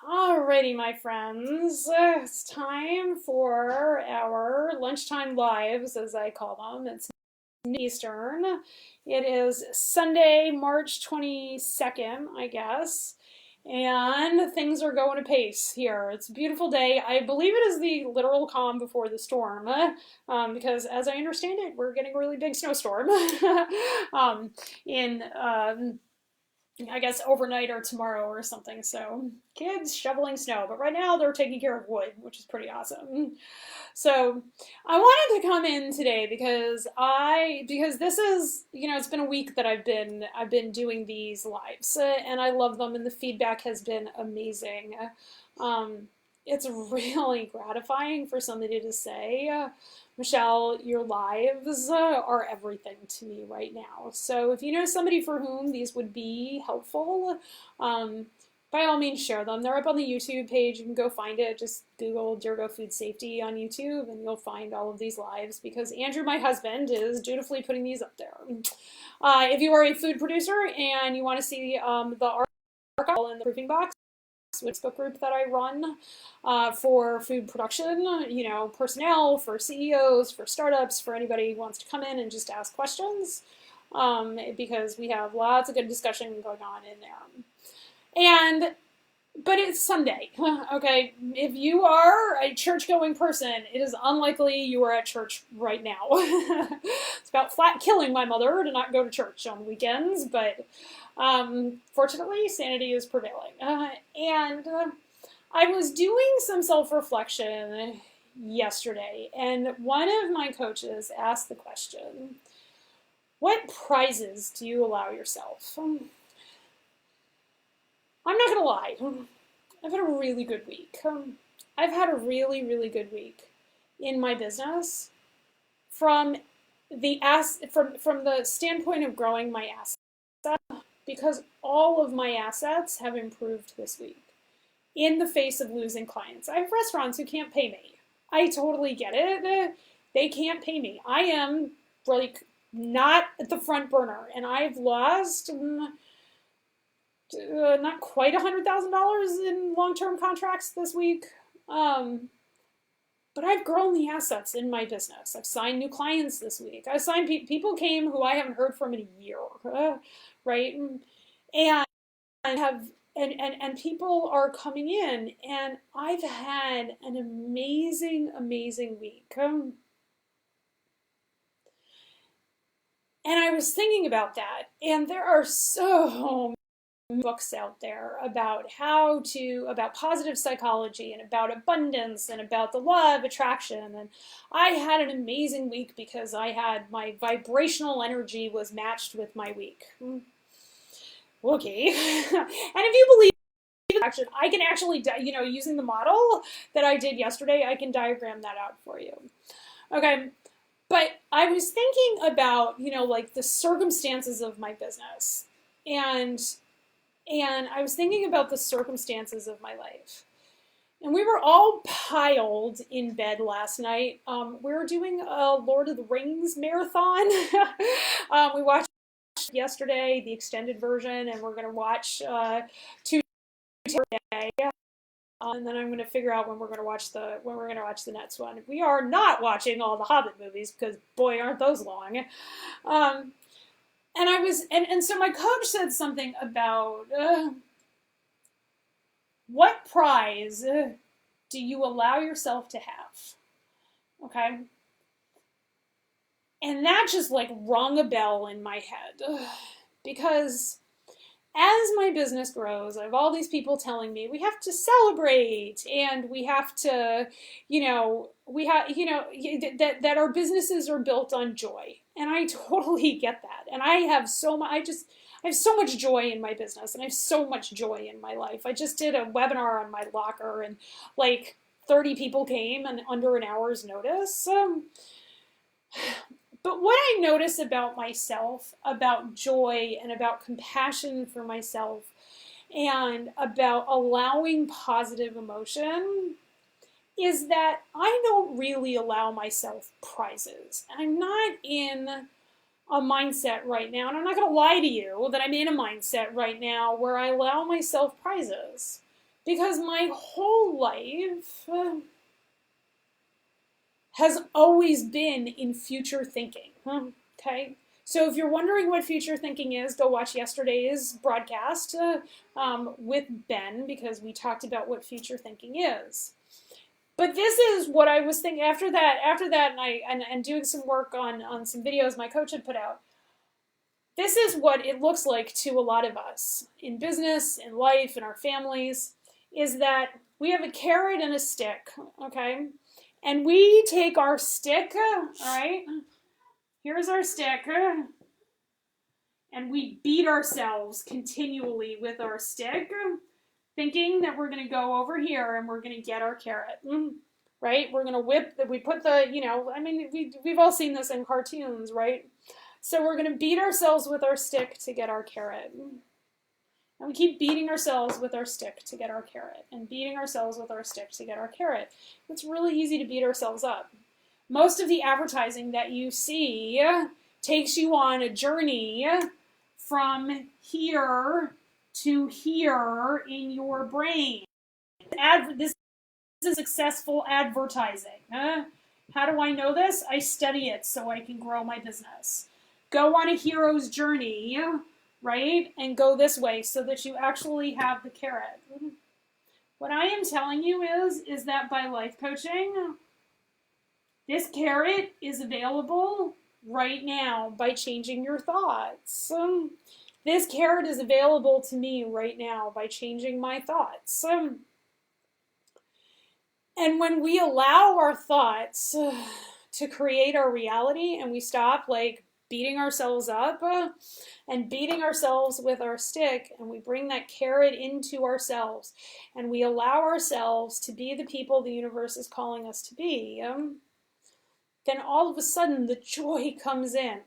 Alrighty, my friends, it's time for our lunchtime lives, as I call them. It's Eastern. It is Sunday, March 22nd, I guess, and things are going apace here. It's a beautiful day. I believe it is the literal calm before the storm, because as I understand it, we're getting a really big snowstorm um, in I guess overnight or tomorrow or something. So kids shoveling snow, but right now they're taking care of wood, which is pretty awesome. So I wanted to come in today because this is it's been a week that I've been doing these lives and I love them and the feedback has been amazing. Um, it's really gratifying for somebody to say, Michelle, your lives are everything to me right now. So if you know somebody for whom these would be helpful, um, by all means share them. They're up on the YouTube page. You can go find it. Just Google Dirigo Food Safety on YouTube and you'll find all of these lives because Andrew, my husband, is dutifully putting these up there. If you are a food producer and you want to see the article in the briefing box, Facebook group that I run for food production, personnel, for CEOs, for startups, for anybody who wants to come in and just ask questions, because we have lots of good discussion going on in there. But it's Sunday, okay? If you are a church-going person, it is unlikely you are at church right now. It's about flat killing my mother to not go to church on weekends, but fortunately, sanity is prevailing. And I was doing some self-reflection yesterday, and one of my coaches asked the question, what prizes do you allow yourself? I'm not gonna lie, I've had a really good week. I've had a really, really good week in my business from from the standpoint of growing my assets, because all of my assets have improved this week in the face of losing clients. I have restaurants who can't pay me. I totally get it. They can't pay me. I am like not at the front burner, and I've lost not quite $100,000 in long-term contracts this week. But I've grown the assets in my business. I've signed new clients this week. I signed people came who I haven't heard from in a year, right? And have and people are coming in, and I've had an amazing week. And I was thinking about that, and there are so books out there about about positive psychology and about abundance and about the law of attraction, and I had an amazing week because I had my vibrational energy was matched with my week. Okay. And if you believe in action, I can actually using the model that I did yesterday, I can diagram that out for you. Okay. But I was thinking about like the circumstances of my business, and I was thinking about the circumstances of my life. And we were all piled in bed last night. We were doing a Lord of the Rings marathon. We watched yesterday the extended version, and we're going to watch two today. And then I'm going to figure out when we're going to watch the next one. We are not watching all the Hobbit movies because boy, aren't those long. And I was, and so my coach said something about what prize do you allow yourself to have? Okay. And that just like rung a bell in my head because as my business grows, I have all these people telling me we have to celebrate and we have to, that our businesses are built on joy. And I totally get that. And I have I have so much joy in my business and I have so much joy in my life. I just did a webinar on my locker and like 30 people came and under an hour's notice. But what I notice about myself, about joy and about compassion for myself and about allowing positive emotion is that I don't really allow myself prizes. I'm not in a mindset right now, and I'm not going to lie to you that I'm in a mindset right now where I allow myself prizes. because my whole life has always been in future thinking. Okay? So if you're wondering what future thinking is, go watch yesterday's broadcast with Ben, because we talked about what future thinking is. But this is what I was thinking after that, and doing some work on some videos my coach had put out. This is what it looks like to a lot of us in business, in life, in our families, is that we have a carrot and a stick, okay? And we take our stick, all right? Here's our stick, and we beat ourselves continually with our stick, thinking that we're going to go over here and we're going to get our carrot, right? We're going to whip, we put the, I mean, we've all seen this in cartoons, right? So we're going to beat ourselves with our stick to get our carrot. And we keep beating ourselves with our stick to get our carrot, and beating ourselves with our stick to get our carrot. It's really easy to beat ourselves up. Most of the advertising that you see takes you on a journey from here to here in your brain. This is successful advertising. How do I know this? I study it so I can grow my business. Go on a hero's journey, right? And go this way so that you actually have the carrot. What I am telling you is that by life coaching, this carrot is available right now by changing your thoughts. This carrot is available to me right now by changing my thoughts. And when we allow our thoughts to create our reality, and we stop beating ourselves up and beating ourselves with our stick, and we bring that carrot into ourselves, and we allow ourselves to be the people the universe is calling us to be, then all of a sudden the joy comes in.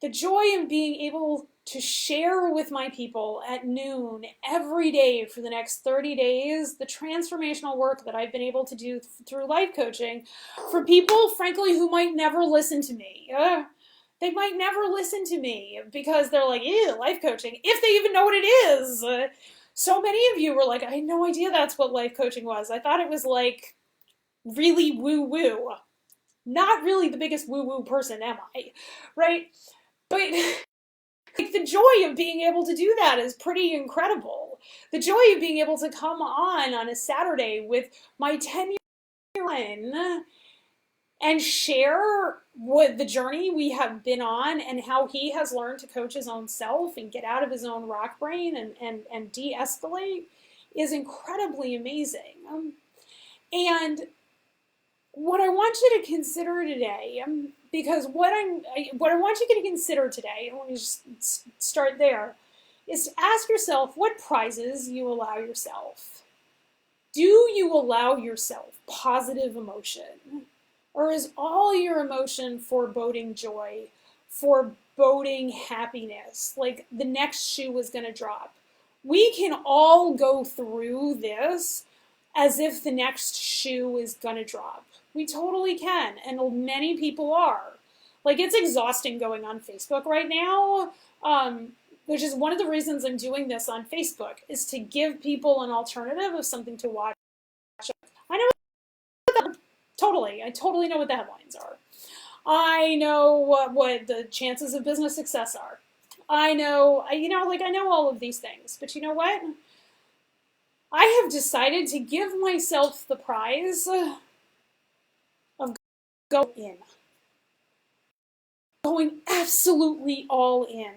The joy of being able to share with my people at noon every day for the next 30 days the transformational work that I've been able to do through life coaching for people, frankly, who might never listen to me. They might never listen to me because they're like, ew, life coaching, if they even know what it is. So many of you were like, I had no idea that's what life coaching was. I thought it was really woo-woo. Not really the biggest woo-woo person, am I? Right? But the joy of being able to do that is pretty incredible. The joy of being able to come on a Saturday with my 10-year-old and share what the journey we have been on and how he has learned to coach his own self and get out of his own rock brain and de-escalate is incredibly amazing. And what I want you to consider today, because what I want you to consider today, and let me just start there, is to ask yourself what prizes you allow yourself. Do you allow yourself positive emotion? Or is all your emotion foreboding joy, foreboding happiness, like the next shoe is going to drop? We can all go through this as if the next shoe is going to drop. We totally can, and many people are. It's exhausting going on Facebook right now, which is one of the reasons I'm doing this on Facebook, is to give people an alternative of something to watch. I know I totally know what the headlines are. I know what the chances of business success are. I know all of these things, but you know what? I have decided to give myself the prize of going absolutely all in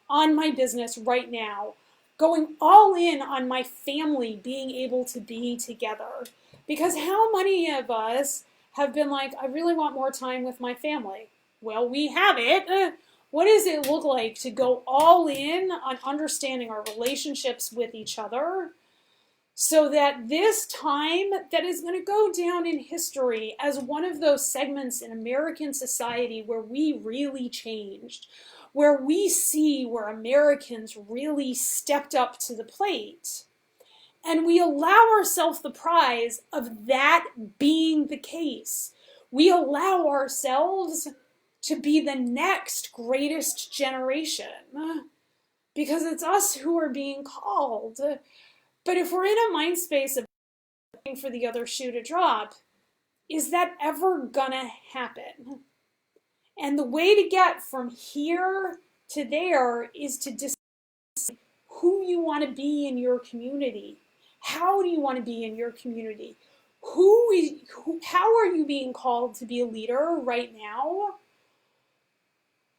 on my business right now, going all in on my family being able to be together. Because how many of us have been like, I really want more time with my family? Well, we have it. What does it look like to go all in on understanding our relationships with each other, so that this time that is going to go down in history as one of those segments in American society where we really changed, where we see where Americans really stepped up to the plate, and we allow ourselves the prize of that being the case. We allow ourselves to be the next greatest generation, because it's us who are being called. But if we're in a mind space of waiting for the other shoe to drop, is that ever gonna happen? And the way to get from here to there is to decide who you want to be in your community. How do you want to be in your community? How are you being called to be a leader right now?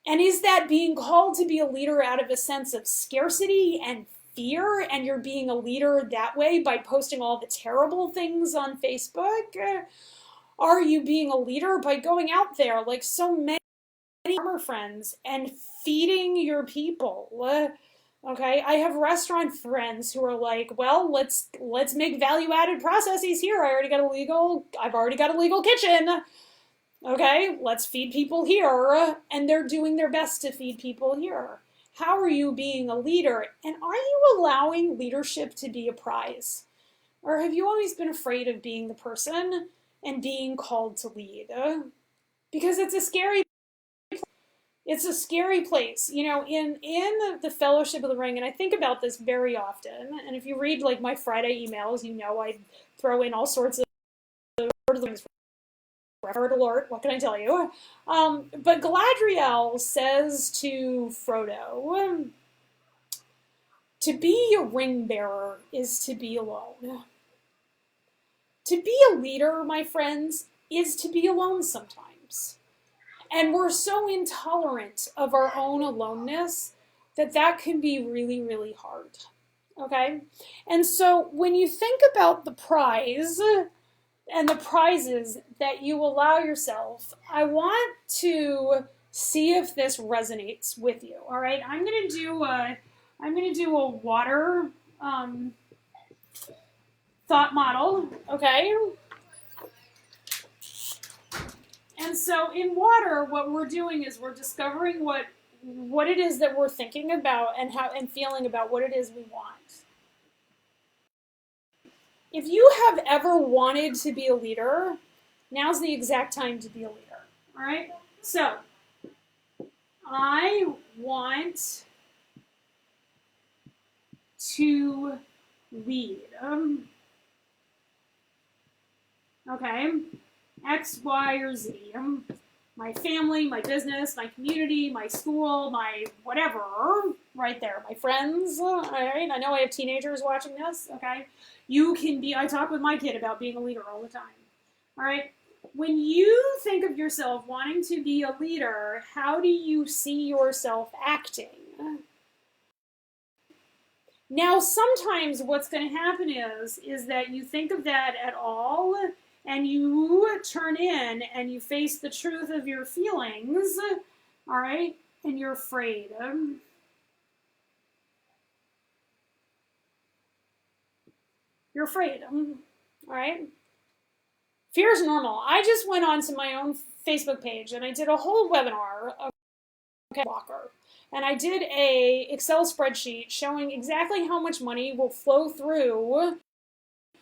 And is that being called to be a leader out of a sense of scarcity and fear, and you're being a leader that way by posting all the terrible things on Facebook? Are you being a leader by going out there like so many farmer friends and feeding your people? Okay, I have restaurant friends who are like, well, let's make value-added processes here. I've already got a legal kitchen. Okay, let's feed people here, and they're doing their best to feed people here. How are you being a leader? And are you allowing leadership to be a prize? Or have you always been afraid of being the person and being called to lead? Because it's a scary place. You know, in the Fellowship of the Ring, and I think about this very often, and if you read like my Friday emails, you know I throw in all sorts of things. Red alert, what can I tell you? But Galadriel says to Frodo, to be a ring bearer is to be alone. To be a leader, my friends, is to be alone sometimes. And we're so intolerant of our own aloneness that can be really, really hard. Okay? And so when you think about the prize and the prizes that you allow yourself, I want to see if this resonates with you. All right, I'm gonna do a water thought model. Okay, and so in water, what we're doing is we're discovering what it is that we're thinking about and feeling about what it is we want. If you have ever wanted to be a leader, now's the exact time to be a leader. All right? So, I want to lead. Okay? X, Y, or Z. My family, my business, my community, my school, my whatever, right there. My friends, all right? I know I have teenagers watching this, okay? You can be, I talk with my kid about being a leader all the time, all right? When you think of yourself wanting to be a leader, how do you see yourself acting? Now, sometimes what's going to happen is that you think of that at all, and you turn in and you face the truth of your feelings, all right? And you're afraid. You're afraid, all right? Fear is normal. I just went on to my own Facebook page and I did a whole webinar of Walker. And I did a Excel spreadsheet showing exactly how much money will flow through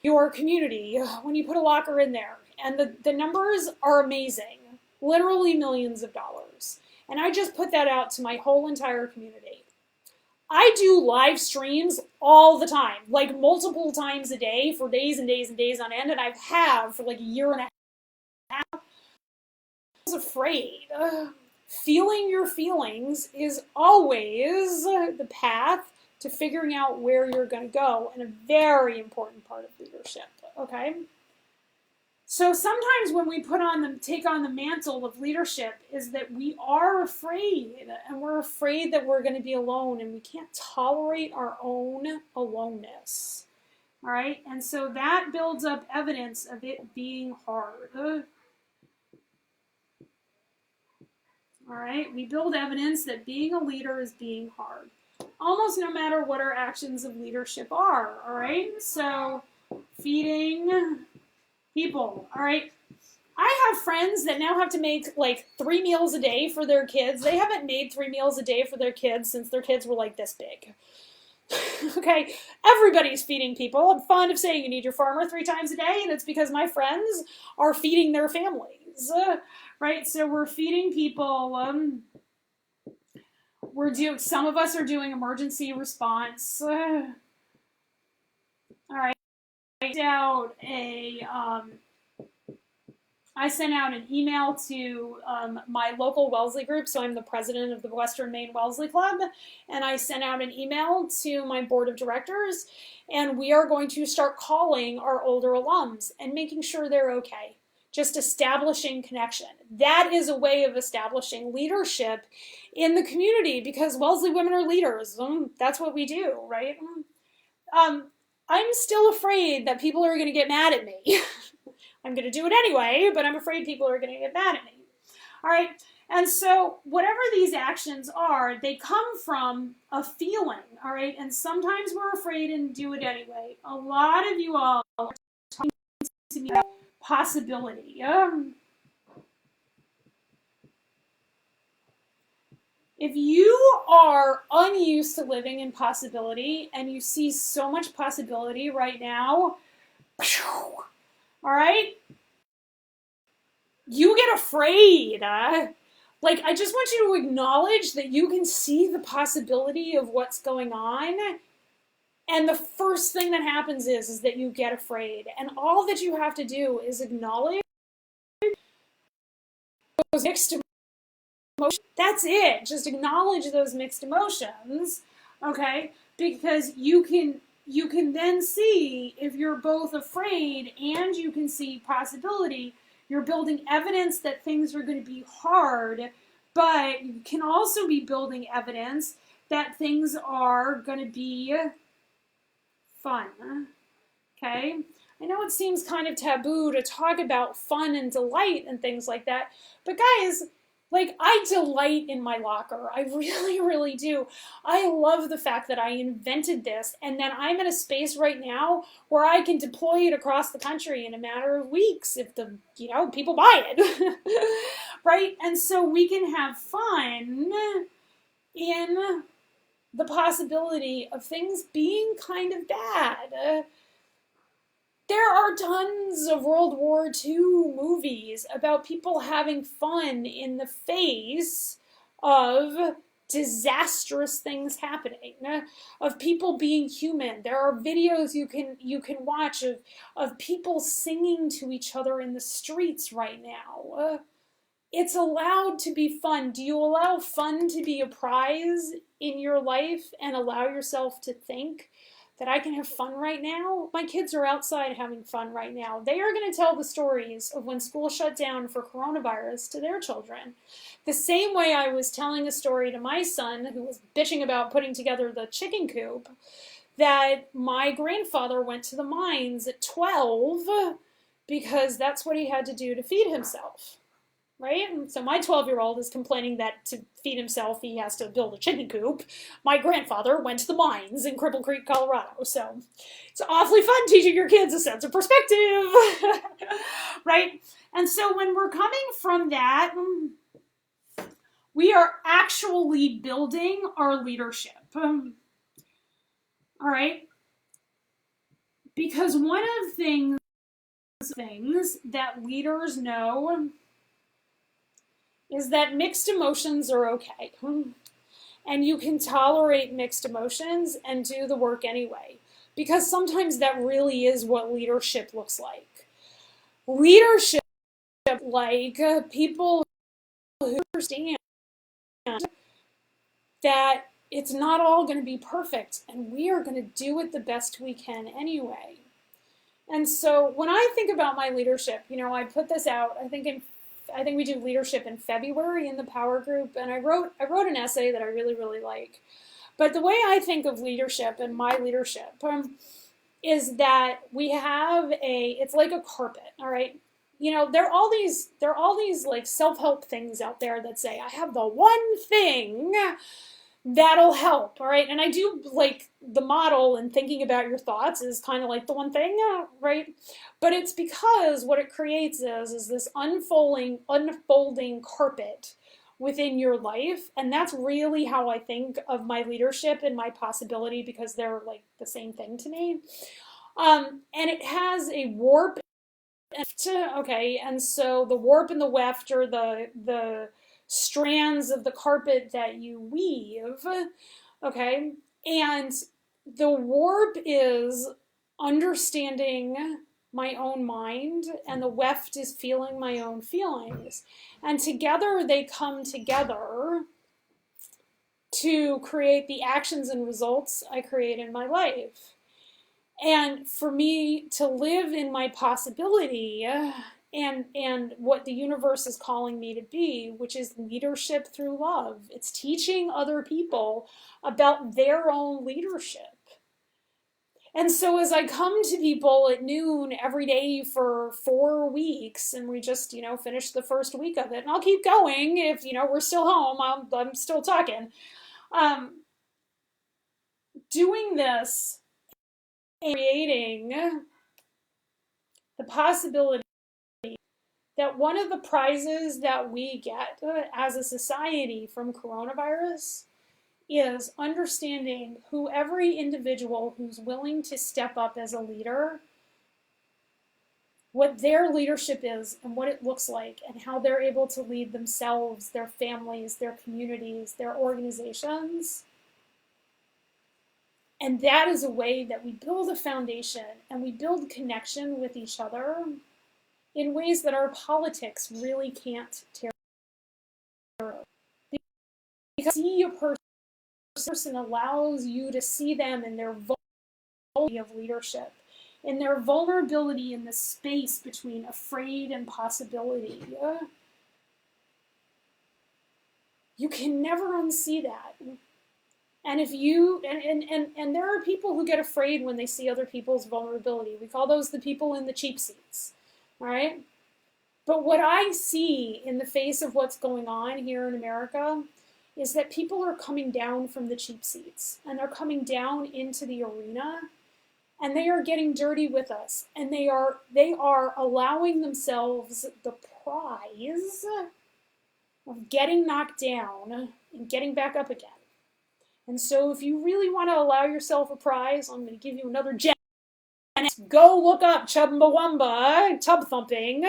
your community when you put a locker in there. And the numbers are amazing. Literally millions of dollars. And I just put that out to my whole entire community. I do live streams all the time, like multiple times a day for days and days and days on end, and I have for like a year and a half. I was afraid. Feeling your feelings is always the path to figuring out where you're going to go, and a very important part of leadership, okay? So sometimes when we take on the mantle of leadership is that we are afraid, and we're afraid that we're going to be alone, and we can't tolerate our own aloneness, all right? And so that builds up evidence of it being hard. All right, we build evidence that being a leader is being hard, almost no matter what our actions of leadership are, all right? So feeding people, all right? I have friends that now have to make like 3 meals a day for their kids. They haven't made 3 meals a day for their kids since their kids were like this big. Okay, everybody's feeding people. I'm fond of saying you need your farmer 3 times a day, and it's because my friends are feeding their families. Right, so we're feeding people. Some of us are doing emergency response. out I sent out an email to my local Wellesley group, so I'm the president of the Western Maine Wellesley Club, and I sent out an email to my board of directors, and we are going to start calling our older alums and making sure they're okay. Just establishing connection. That is a way of establishing leadership in the community, because Wellesley women are leaders. That's what we do, right? I'm still afraid that people are going to get mad at me. I'm going to do it anyway, but I'm afraid people are going to get mad at me. All right. And so whatever these actions are, they come from a feeling. All right. And sometimes we're afraid and do it anyway. A lot of you all are talking to me about possibility. If you are unused to living in possibility and you see so much possibility right now, all right, you get afraid. Like, I just want you to acknowledge that you can see the possibility of what's going on. And the first thing that happens is that you get afraid. And all that you have to do is acknowledge those mixed emotions. That's it. Just acknowledge those mixed emotions, okay? Because you can then see, if you're both afraid and you can see possibility, you're building evidence that things are going to be hard, but you can also be building evidence that things are going to be fun, okay? I know it seems kind of taboo to talk about fun and delight and things like that, but guys, like, I delight in my locker. I really, really do. I love the fact that I invented this, and that I'm in a space right now where I can deploy it across the country in a matter of weeks if the, people buy it. Right? And so we can have fun in the possibility of things being kind of bad. There are tons of World War II movies about people having fun in the face of disastrous things happening, of people being human. There are videos you can watch of people singing to each other in the streets right now. It's allowed to be fun. Do you allow fun to be a prize in your life and allow yourself to think that I can have fun right now? My kids are outside having fun right now. They are going to tell the stories of when school shut down for coronavirus to their children. The same way I was telling a story to my son, who was bitching about putting together the chicken coop, that my grandfather went to the mines at 12 because that's what he had to do to feed himself. Right? So my 12-year-old is complaining that to feed himself he has to build a chicken coop. My grandfather went to the mines in Cripple Creek, Colorado. So it's awfully fun teaching your kids a sense of perspective. Right? And so when we're coming from that, we are actually building our leadership. All right? Because one of the things that leaders know is that mixed emotions are okay. And you can tolerate mixed emotions and do the work anyway. Because sometimes that really is what leadership looks like. Leadership, like people who understand that it's not all going to be perfect, and we are going to do it the best we can anyway. And so when I think about my leadership, I put this out, I think we do leadership in February in the Power Group, and I wrote an essay that I really, really like. But the way I think of leadership and my leadership is that we have it's like a carpet, all right? There are all these like self-help things out there that say, I have the one thing that'll help, all right? And I do like the model, and thinking about your thoughts is kind of like the one thing, right? But it's because what it creates is this unfolding carpet within your life, and that's really how I think of my leadership and my possibility, because they're like the same thing to me. And it has a warp, okay, and so the warp and the weft are the strands of the carpet that you weave, okay? And the warp is understanding my own mind, and the weft is feeling my own feelings. And together they come together to create the actions and results I create in my life. And for me to live in my possibility and what the universe is calling me to be, which is leadership through love. It's teaching other people about their own leadership. And so as I come to people at noon every day for 4 weeks, and we just, finished the first week of it, and I'll keep going if, we're still home, I'm still talking. Doing this, creating the possibility that one of the prizes that we get as a society from coronavirus is understanding who every individual who's willing to step up as a leader, what their leadership is and what it looks like, and how they're able to lead themselves, their families, their communities, their organizations. And that is a way that we build a foundation and we build connection with each other in ways that our politics really can't tear up. Because see a person allows you to see them in their vulnerability of leadership, in their vulnerability in the space between afraid and possibility. You can never unsee that. And if you, and there are people who get afraid when they see other people's vulnerability. We call those the people in the cheap seats, all right? But what I see in the face of what's going on here in America is that people are coming down from the cheap seats, and they're coming down into the arena, and they are getting dirty with us, and they are allowing themselves the prize of getting knocked down and getting back up again. And so if you really want to allow yourself a prize, I'm going to give you another gem. Go look up Chumbawamba tub thumping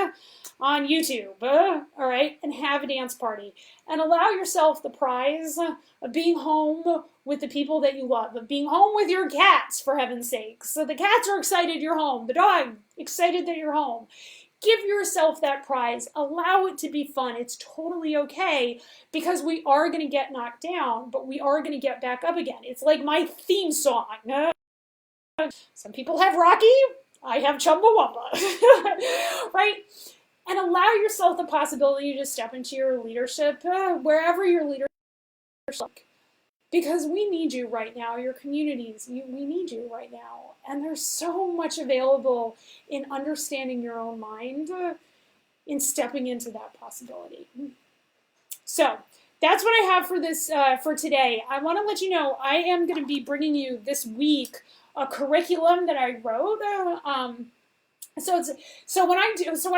on YouTube, all right, and have a dance party. And allow yourself the prize of being home with the people that you love, of being home with your cats, for heaven's sakes. So the cats are excited you're home, the dog excited that you're home. Give yourself that prize. Allow it to be fun. It's totally okay, because we are going to get knocked down, but we are going to get back up again. It's like my theme song. Some people have Rocky. I have Chumbawamba. Right? And allow yourself the possibility to step into your leadership wherever your leadership is. Because we need you right now, your communities, we need you right now. And there's so much available in understanding your own mind, in stepping into that possibility. So that's what I have for this for today. I want to let you know I am going to be bringing you this week a curriculum that I wrote. So when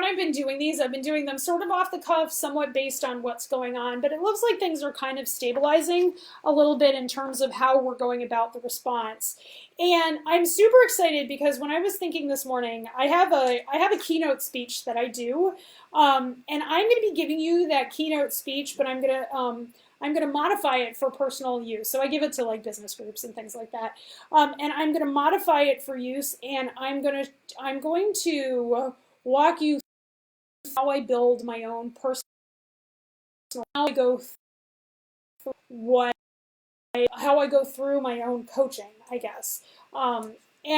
I've been doing these, I've been doing them sort of off the cuff, somewhat based on what's going on, but it looks like things are kind of stabilizing a little bit in terms of how we're going about the response. And I'm super excited because when I was thinking this morning, I have a keynote speech that I do, and I'm going to be giving you that keynote speech, but I'm going to modify it for personal use. So I give it to like business groups and things like that. And I'm going to modify it for use, and I'm going to walk you through how I build my own personal, how I go through my own coaching, I guess. And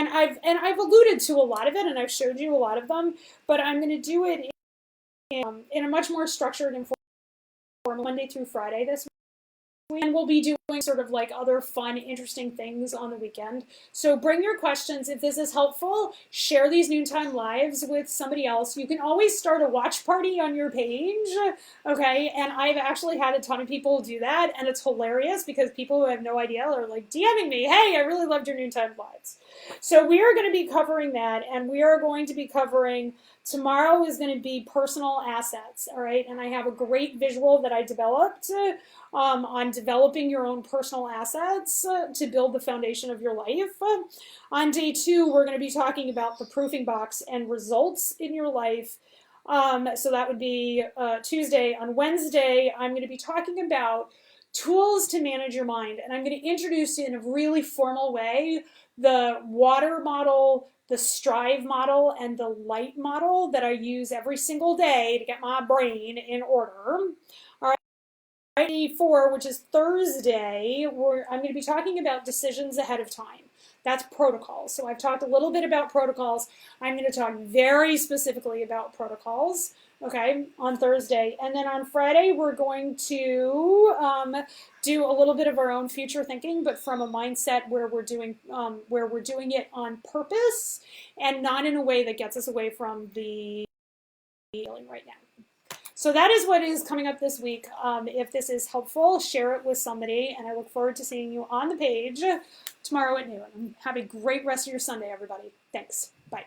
I've alluded to a lot of it, and I've showed you a lot of them, but I'm going to do it in a much more structured and formal Monday through Friday this week. And we'll be doing sort of like other fun, interesting things on the weekend. So bring your questions. If this is helpful, share these Noontime Lives with somebody else. You can always start a watch party on your page, okay? And I've actually had a ton of people do that, and it's hilarious because people who have no idea are like DMing me, hey, I really loved your Noontime Lives. So we are going to be covering that, and we are going to be covering, tomorrow is going to be personal assets, all right? And I have a great visual that I developed on developing your own personal assets to build the foundation of your life. On day 2, we're going to be talking about the proofing box and results in your life. So that would be Tuesday. On Wednesday, I'm going to be talking about tools to manage your mind, and I'm going to introduce in a really formal way the water model, the strive model, and the light model that I use every single day to get my brain in order. All right. Friday 4, which is Thursday, I'm going to be talking about decisions ahead of time. That's protocols. So I've talked a little bit about protocols. I'm going to talk very specifically about protocols, okay, on Thursday. And then on Friday, we're going to do a little bit of our own future thinking, but from a mindset where we're doing it on purpose and not in a way that gets us away from the feeling right now. So that is what is coming up this week. If this is helpful, share it with somebody, and I look forward to seeing you on the page tomorrow at noon. Have a great rest of your Sunday, everybody. Thanks. Bye.